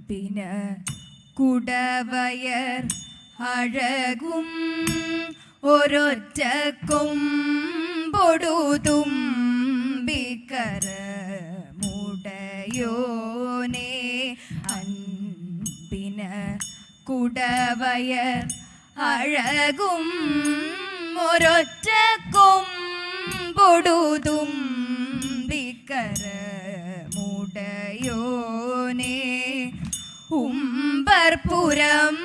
പിന്നെ കുടവയർ അഴകും ഒരൊറ്റ കൊമ്പൊടുതുമ്പിക്കര മുടയോനെ അൻപിന് കുടവയർ അഴകും ഒരൊറ്റ കൊമ്പൊടുതുമ്പിക്കര മുടയോനെ ഉമ്പർപുരം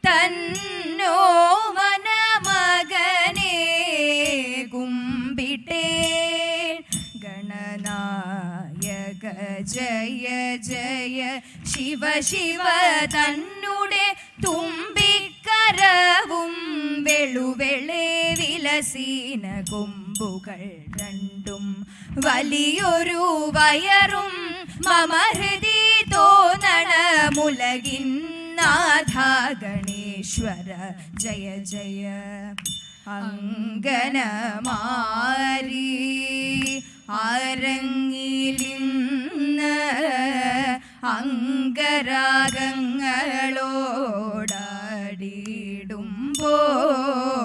തന്നോ വനമകനെ കുമ്പിട്ടേ ഗണനായക ജയ ജയ ശിവ ശിവ തന്നുടെ തുമ്പിക്കരവും വെളുവെളെ വിലസീന കൊമ്പുകൾ രണ്ടും വലിയൊരു വയറും മമ ഹൃദി തോന്നണമുലകിൻ നാഥ ഗണേശ്വര ജയ ജയ അങ്കനമാരി അരങ്ങിലിന്ന്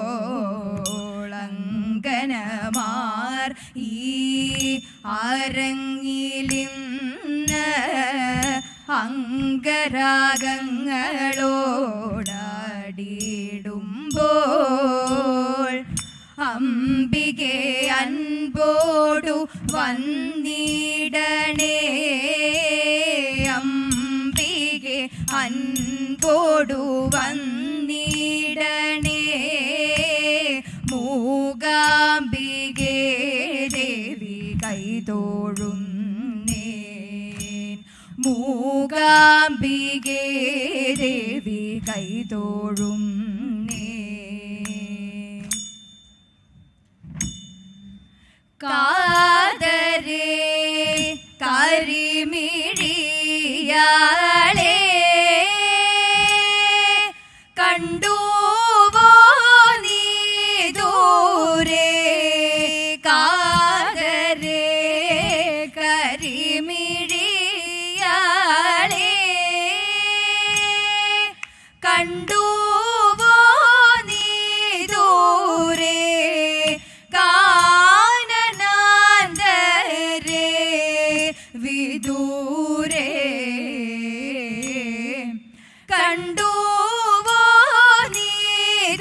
അംഗരാഗങ്ങളോടാടിയിടുമ്പോൾ അങ്കനമാർ ഈ അരങ്ങിലിന്ന് അംഗരാഗങ്ങളോടാടിയിടുമ്പോൾ അംബികെ അൻപോടു വന്നിടണേ അംബികെ അൻപോടു വന്നിടണേ മൂകാംബികെ ദേവി കൈതോഴുന്നേൻ മൂകാംബികെ ദേവി കൈതോഴും കാതരേ കരിമിഴിയാളെ കണ്ടുവോ നീ ദൂരെ കാതരേ കരിമിഴിയാളെ കണ്ടുവോ നീ ദൂരെ വിദൂരെ കണ്ടുവോ നീ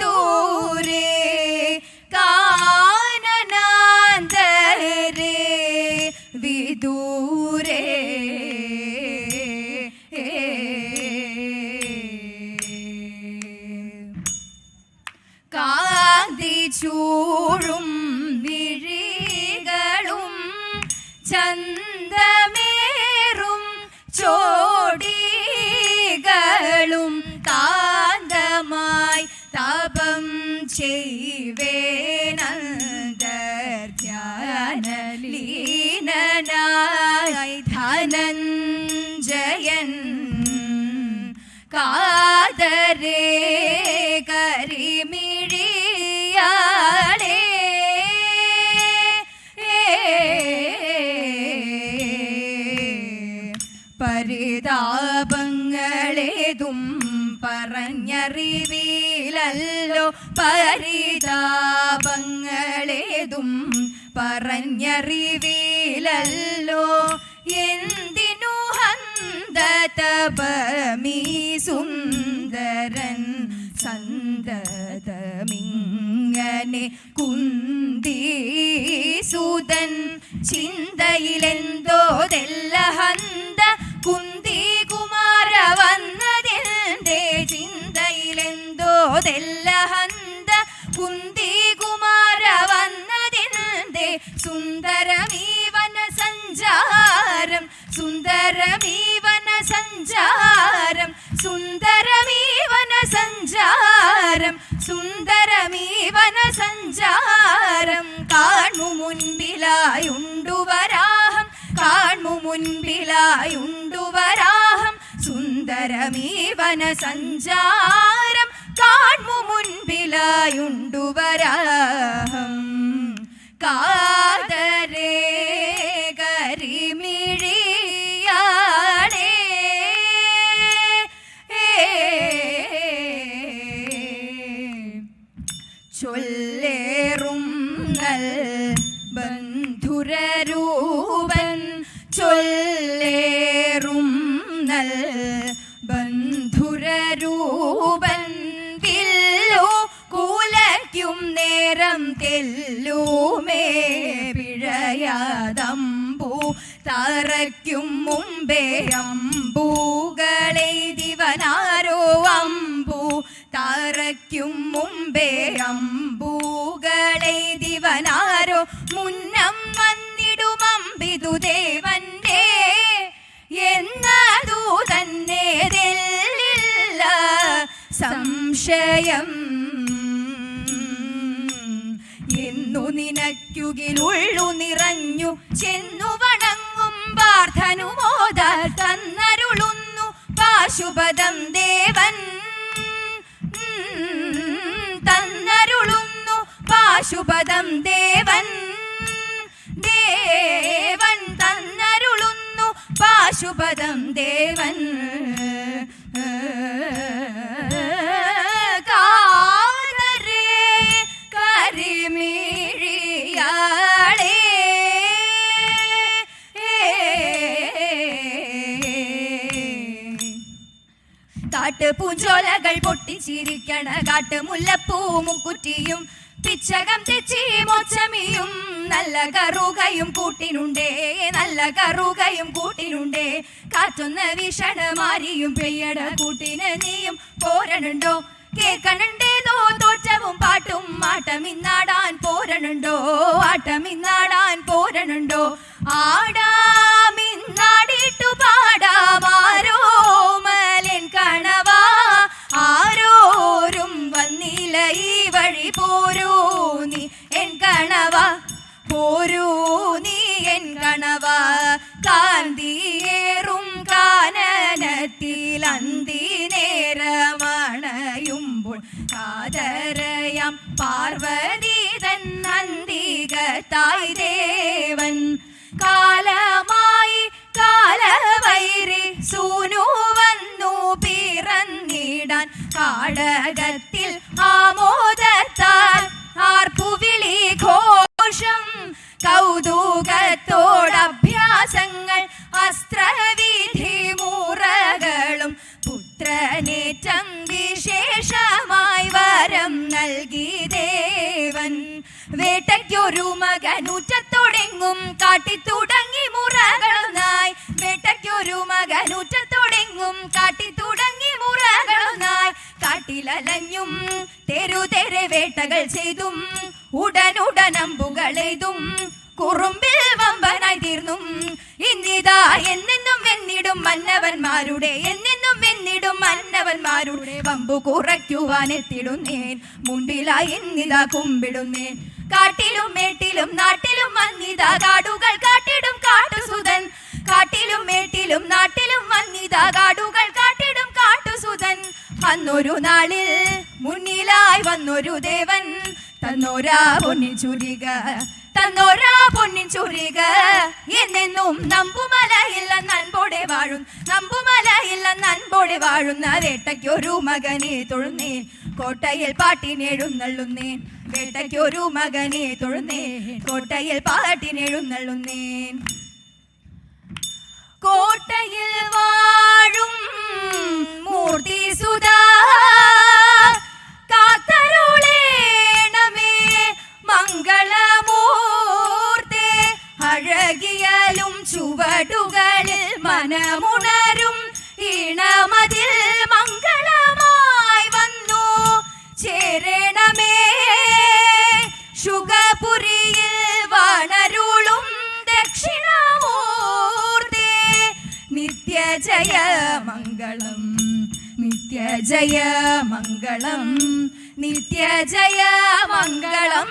ദൂരെ കാനനാന്തരെ വിദൂരെ കാന്തി ചൂഴും വിഴികളും ചന്തമേറും ചോടികളും കാന്തമായി തപം ചെയ്വേനന്തർധ്യാനലീനനായി ധനഞ്ജയൻ കാതരേ കരിമിഴിയാളെ പരിതാപങ്ങളേതും പറഞ്ഞറിവിലല്ലോ പരിതാപങ്ങളേതും പറഞ്ഞറിവിലല്ലോ എന്തിനു ഹന്തതപമീ സുന്ദരൻ സന്തതമിങ്ങനെ കുന്തിസുതൻ ചിന്തയിലെന്തോതെല്ല ഹന്ത കുന്തി കുമാര വന്നതിൻ്റെ ചിന്തയിലെന്തോതെല്ല ഹന്ത കുന്തി കുമാര വന്നതിൻ്റെ സുന്ദരമീവന സഞ്ചാരം സുന്ദരമീവന സഞ്ചാരം സുന്ദരമീവന സഞ്ചാരം സുന്ദരമീവന സഞ്ചാരം കാൺമു മുൻപിലായുണ്ടു വരാഹം കാൺമു മുൻപിലായുണ്ടു വരാഹം സുന്ദരമീവന സഞ്ചാരം കാൺമു മുൻപിലായുണ്ടു വരാഹം കാതരേ കരിമിഴിയാളെ ചൊല്ലേറും നൽ ബന്ധുരൂപൻ വില്ലു കൂലയ്ക്കും നേരം തെല്ലുമേ പിഴയാതമ്പൂ തറയ്ക്കും മുമ്പേ അമ്പൂകളെയ്തിവനാരോ അമ്പൂ തറയ്ക്കും മുമ്പേ അമ്പൂകളെയ്തിവനാരോ മുന്നം വന്നിടുമമ്പിതു ദേവന്റെ എന്നതു തന്നെ തെല്ലില്ല സംശയം. എന്നു നിനക്കുകിലുള്ളു നിറഞ്ഞു ചെന്നു വണങ്ങും പാർത്ഥനുമോദ തന്നരുളുന്നു പാശുപതം ദേവൻ തന്നരുളുന്നു പാശുപതം ദേവൻ ദേവൻ തന്നരുളുന്നു പാശുപതം ദേവൻ. കാതരേ കരിമിഴിയാളേ കാട്ടുപൂഞ്ചോലകൾ പൊട്ടിച്ചിരിക്കണ കാട്ടുമുല്ലപ്പൂ മുക്കുറ്റിയും പിച്ചകം തെച്ചി മോച്ചമിയും നല്ല കറുകയും കൂട്ടിനുണ്ടേ നല്ല കറുകയും കൂട്ടിനുണ്ടേ. കാറ്റൊന്ന് വീഷണ മാരിയും പെയ്യട കൂട്ടിന് നീയും പോരണുണ്ടോ കേക്കണുണ്ടേതോ തോറ്റവും പാട്ടും ആട്ടമിന്നാടാൻ പോരണുണ്ടോ ആട്ടമിന്നാടാൻ പോരണുണ്ടോ. ആടാമിന്നാടിട്ടു പാടാമാരോ മലൻ കണവാ ആരോരും വന്നില്ല ഈ വഴി പോരൂ നീ എൻ കണവ പോരൂ നീ എൻ കണവ. കാന്തിയേറും കാനനത്തിൽ അന്തി നേരമണയുമ്പോൾ കാതരയാം പാർവതി തൻ അന്തികത്തായി ദേവൻ കാലമായി കാലവൈരി സൂനു വന്നു പിറന്നിടാൻ കാടകത്തിൽ ആമോദത്താൽ ആർപ്പുവിളി ഘോഷം കൗതുകത്തോടഭ്യാസങ്ങൾ അസ്ത്രവിധി മുറകളും പുത്രനേറ്റം വിശേഷമായി വരം നൽകി ദേവൻ. വേട്ടയ്ക്കൊരു മകനൂറ്റത്തോടെങ്ങും കാട്ടിത്തുടങ്ങി മുറകളൊന്നായി വേട്ടയ്ക്കൊരു മകനൂറ്റത്തോടെങ്ങും കാട്ടിത്തുടങ്ങി മുറകളൊന്നായി കാട്ടിലലഞ്ഞും തെരുതെരെ വേട്ടകൾ ചെയ്തും ഉടനുടനമ്പുകളെയ്തും കുറുമ്പിൽ വമ്പനായി തീർന്നും ഇന്നിതാ എന്നെന്നും വെന്നിടും മന്നവന്മാരുടെ എന്നെന്നും വെന്നിടും മന്നവന്മാരുടെ വമ്പു കുറയ്ക്കുവാനെത്തിടുന്നേൻ മുൻപിലായി ഇന്നിതാ കുമ്പിടുന്നേൻ. കാട്ടിലും മേട്ടിലും നാട്ടിലും വന്നിതാ കാടുകൾ കാട്ടിടും കാട്ടുസുതൻ കാട്ടിലും മേട്ടിലും നാട്ടിലും വന്നിതാ കാടുകൾ കാട്ടിടും കാട്ടുസുതൻ. അന്നൊരു നാളിൽ മുന്നിലായി വന്നൊരു ദേവൻ തന്നോരാ പൊന്നിൻ ചുരിക തന്നോരാ പൊന്നിൻ ചുരിക എന്നെന്നും നമ്പുമലയില്ല നൻപോടെ വാഴും നമ്പുമലയില്ല നൻപോടെ വാഴുന്ന വേട്ടയ്ക്കൊരു മകനെ തൊഴുന്നേൻ കോട്ടയിൽ പാട്ടിനെഴുന്നള്ളുന്നേൻ വേട്ടയ്ക്കൊരു മകനെ തൊഴുന്നേൻ കോട്ടയിൽ പാട്ടിനെഴുന്നള്ളുന്നേൻ. കോട്ടയിൽ വാഴും മൂർത്തി സുധാ കാത്തരുളേണമേ മംഗളമൂർത്തേ അഴകിയലും ചുവടുകളിൽ മനമുണരും ഈണമതിൽ മംഗളമായി വന്നു ചേരണമേ. ശുഗപുരിയിൽ വാണരുളും ദക്ഷിണമൂർത്തേ നിത്യജയ മംഗളം നിത്യജയ മംഗളം നിത്യജയ മംഗളം.